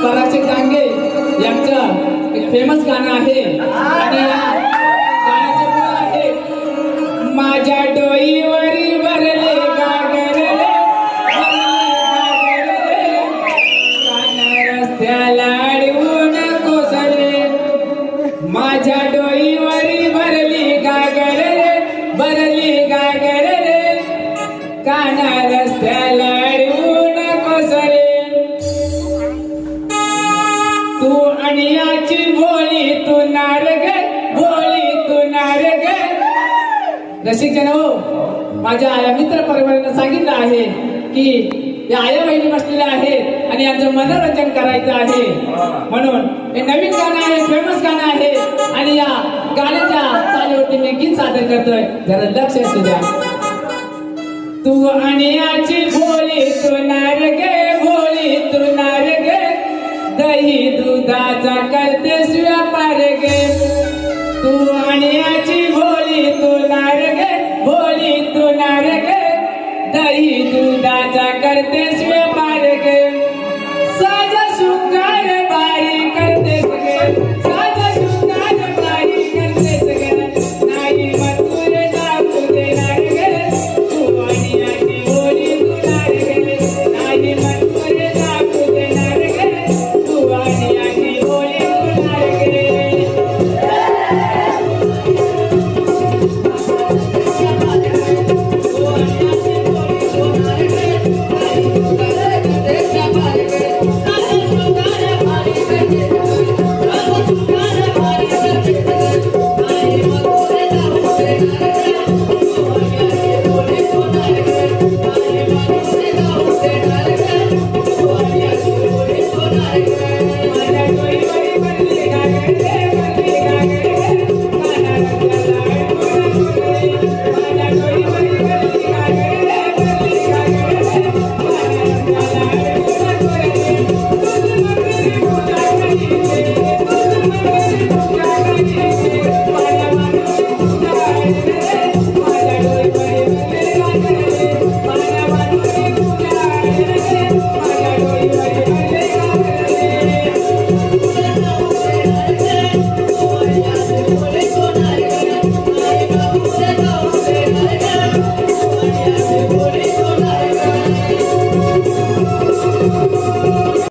पराचे कांगे यांचं एक फेमस गाणं आहे आणि या गाण्याचे बोल आहे माझ्या डोईवरी भरले गागर रे रस्त्याला अडवून कोसळले माझ्या डोईवरी भरली गागर रे भरली गागर रे काना रस्त्याला अडवून कोसळले तू अणियाची भोळी तू नारग भोळी तू नारग रसिक जन हो माझ्या या मित्र परिवाराने सांगितलं आहे की या आया बहिणी बसलेल्या आहेत आणि यांचं मनोरंजन करायचं आहे म्हणून हे नवीन गाणं आहे फेमस गाणं आहे आणि या गाण्याच्या चालीवरती मी गीत सादर करतोय जरा लक्ष असू द्या तू अणियाची भोळी तू नारग भोळी तू नारग दही दुधाचा करतेस व्यापार गे तू अणियाची भोळी तू नारग भोळी तू नारग दही दुधाचा करतेस